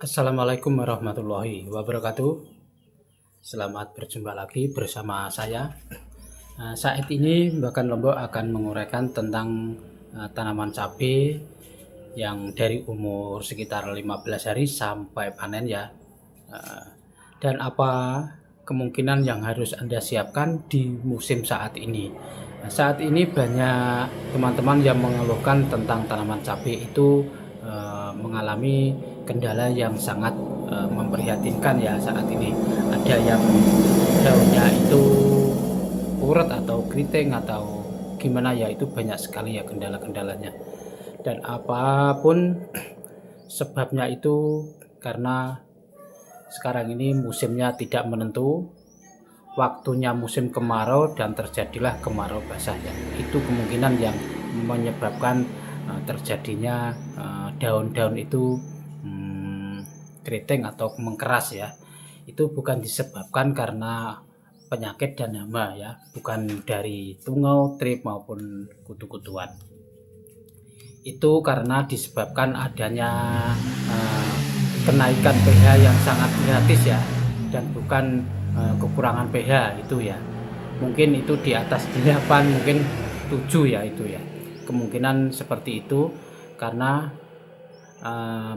Assalamualaikum warahmatullahi wabarakatuh. Selamat berjumpa lagi bersama saya. Saat ini Bahkan Lombok akan menguraikan tentang tanaman cabai yang dari umur sekitar 15 hari sampai panen ya. Eh, dan apa kemungkinan yang harus Anda siapkan di musim saat ini. Saat ini banyak teman-teman yang mengeluhkan tentang tanaman cabai itu mengalami kendala yang sangat memprihatinkan ya saat ini. Ada yang daunnya itu urat atau keriting atau gimana ya, itu banyak sekali ya kendala-kendalanya. Dan apapun sebabnya itu karena sekarang ini musimnya tidak menentu, waktunya musim kemarau dan terjadilah kemarau basah ya. Itu kemungkinan yang menyebabkan terjadinya daun-daun itu keriting atau mengkeras ya. Itu bukan disebabkan karena penyakit dan hama ya, bukan dari tungau, trip maupun kutu-kutuan. Itu karena disebabkan adanya kenaikan pH yang sangat drastis ya, dan bukan kekurangan pH itu ya. Mungkin itu di atas 8, mungkin 7 ya itu ya. Kemungkinan seperti itu karena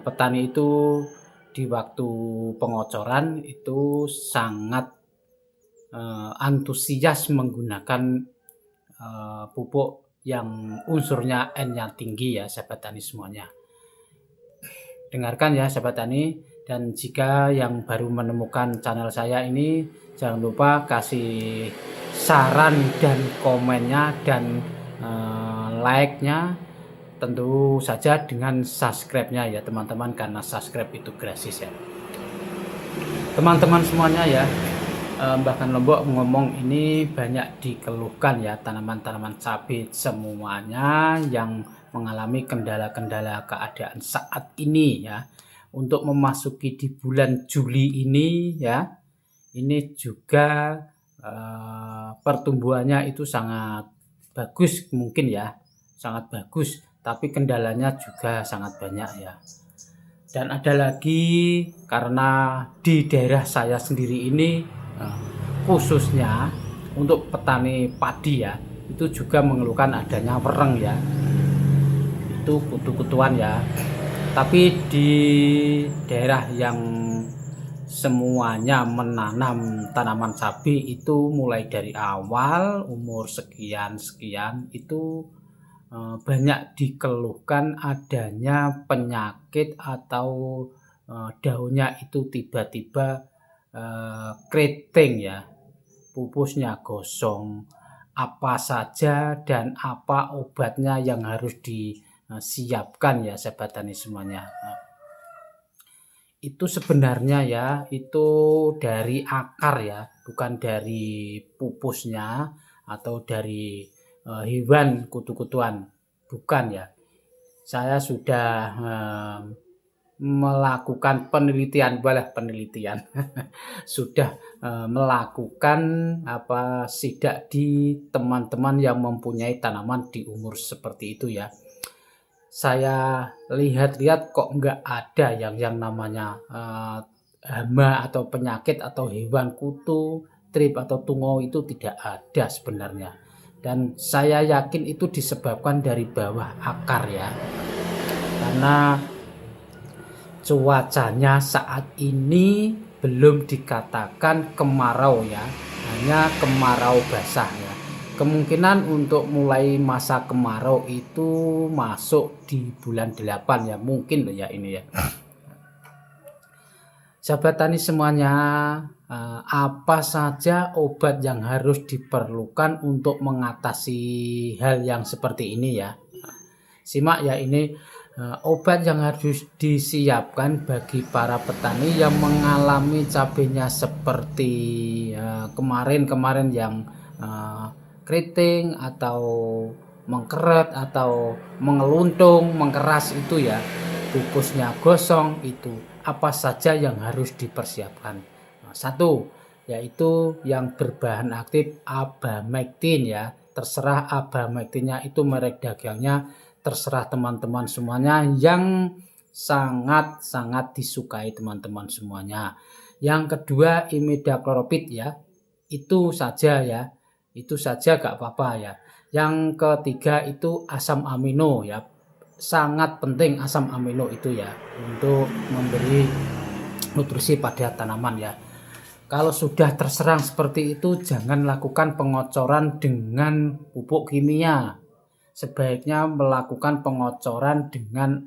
petani itu di waktu pengocoran itu sangat antusias menggunakan pupuk yang unsurnya N-nya tinggi ya sahabat tani semuanya. Dengarkan ya sahabat tani, dan jika yang baru menemukan channel saya ini, jangan lupa kasih saran dan komennya dan like-nya, tentu saja dengan subscribe-nya ya teman-teman, karena subscribe itu gratis ya teman-teman semuanya ya. Bahkan Lombok ngomong ini banyak dikeluhkan ya, tanaman-tanaman cabai semuanya yang mengalami kendala-kendala keadaan saat ini ya. Untuk memasuki di bulan Juli ini ya, ini juga pertumbuhannya itu sangat bagus mungkin ya, sangat bagus, tapi kendalanya juga sangat banyak ya. Dan ada lagi, karena di daerah saya sendiri ini khususnya untuk petani padi ya, itu juga mengeluhkan adanya wereng ya, itu kutu-kutuan ya. Tapi di daerah yang semuanya menanam tanaman cabai itu mulai dari awal umur sekian itu banyak dikeluhkan adanya penyakit atau daunnya itu tiba-tiba keriting ya, pupusnya gosong, apa saja dan apa obatnya yang harus disiapkan ya sahabat tani semuanya. Itu sebenarnya ya, itu dari akar ya, bukan dari pupusnya atau dari hewan kutu-kutuan, bukan ya. Saya sudah melakukan penelitian sudah melakukan sidak di teman-teman yang mempunyai tanaman di umur seperti itu ya. Saya lihat-lihat kok nggak ada yang namanya hama atau penyakit atau hewan kutu, trip atau tungau, itu tidak ada sebenarnya. Dan saya yakin itu disebabkan dari bawah akar ya, karena cuacanya saat ini belum dikatakan kemarau ya, hanya kemarau basah ya. Kemungkinan untuk mulai masa kemarau itu masuk di bulan 8 ya, mungkin loh ya ini ya. Sahabat tani semuanya, apa saja obat yang harus diperlukan untuk mengatasi hal yang seperti ini ya. Simak ya, ini obat yang harus disiapkan bagi para petani yang mengalami cabenya seperti kemarin yang keriting atau mengkeret atau mengeluntung, mengkeras itu ya, pupusnya gosong itu. Apa saja yang harus dipersiapkan? Satu, yaitu yang berbahan aktif abamectin ya. Terserah abamectinnya itu merek dagangnya, terserah teman-teman semuanya. Yang sangat-sangat disukai teman-teman semuanya. Yang kedua imidacloroprid ya, itu saja ya, itu saja gak apa-apa ya. Yang ketiga itu asam amino ya, sangat penting asam amino itu ya untuk memberi nutrisi pada tanaman ya. Kalau sudah terserang seperti itu, jangan lakukan pengocoran dengan pupuk kimia. Sebaiknya melakukan pengocoran dengan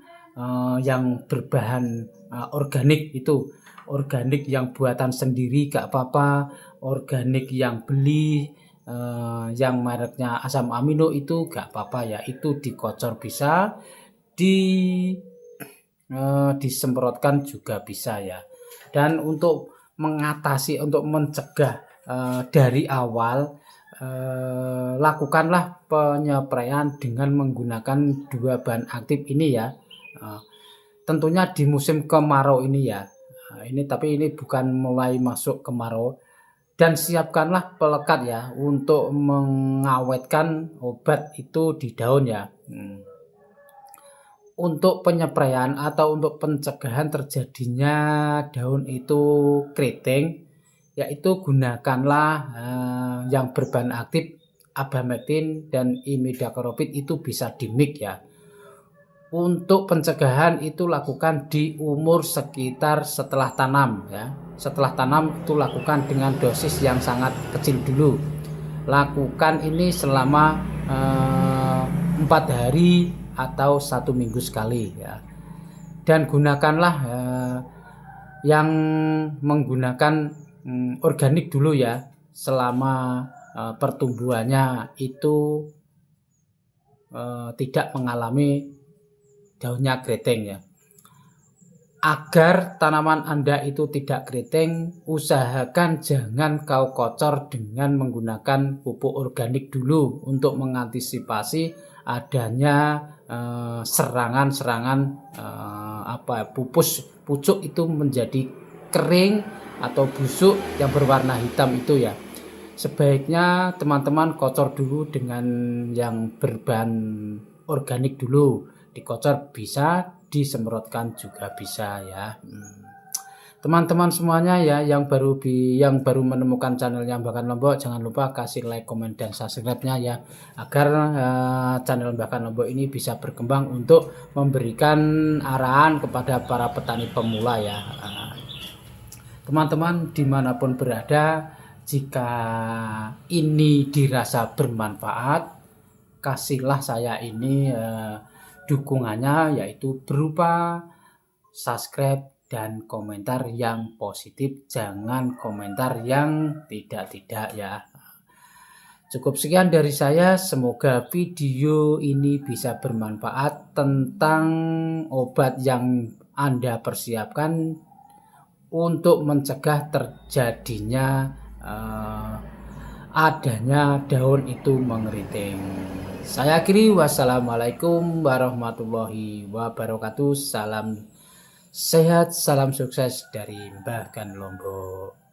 yang berbahan organik itu. Organik yang buatan sendiri gak apa-apa, organik yang beli yang mereknya asam amino itu gak apa-apa ya. Itu dikocor bisa, disemprotkan juga bisa ya. Dan untuk mengatasi, untuk mencegah dari awal, lakukanlah penyepraian dengan menggunakan 2 bahan aktif ini ya. Tentunya di musim kemarau ini ya. Tapi ini bukan mulai masuk kemarau. Dan siapkanlah pelekat ya untuk mengawetkan obat itu di daun ya. Untuk penyepraian atau untuk pencegahan terjadinya daun itu keriting, yaitu gunakanlah yang berbahan aktif abamectin dan imidacloroprid itu bisa dimix ya. Untuk pencegahan itu lakukan di umur sekitar setelah tanam ya. Setelah tanam itu lakukan dengan dosis yang sangat kecil dulu. Lakukan ini selama 4 hari atau 1 minggu sekali ya. Dan gunakanlah yang menggunakan organik dulu ya, selama pertumbuhannya itu tidak mengalami daunnya keriting ya. Agar tanaman Anda itu tidak keriting, usahakan jangan kau kocor dengan menggunakan pupuk organik dulu untuk mengantisipasi adanya serangan-serangan pucuk itu menjadi kering atau busuk yang berwarna hitam itu ya. Sebaiknya teman-teman kocor dulu dengan yang berbahan organik dulu. Dikocor bisa, disemprotkan juga bisa ya. Teman-teman semuanya ya yang baru menemukan channelnya Bahkan Lombok, jangan lupa kasih like, komen, dan subscribe-nya ya, agar channel Bahkan Lombok ini bisa berkembang untuk memberikan arahan kepada para petani pemula ya. Teman-teman dimanapun berada, jika ini dirasa bermanfaat, kasihlah saya ini dukungannya, yaitu berupa subscribe dan komentar yang positif, jangan komentar yang tidak ya. Cukup sekian dari saya, semoga video ini bisa bermanfaat tentang obat yang Anda persiapkan untuk mencegah terjadinya adanya daun itu mengeriting. Saya akhiri, wassalamualaikum warahmatullahi wabarakatuh. Salam sehat, salam sukses dari Bahkan Lombok.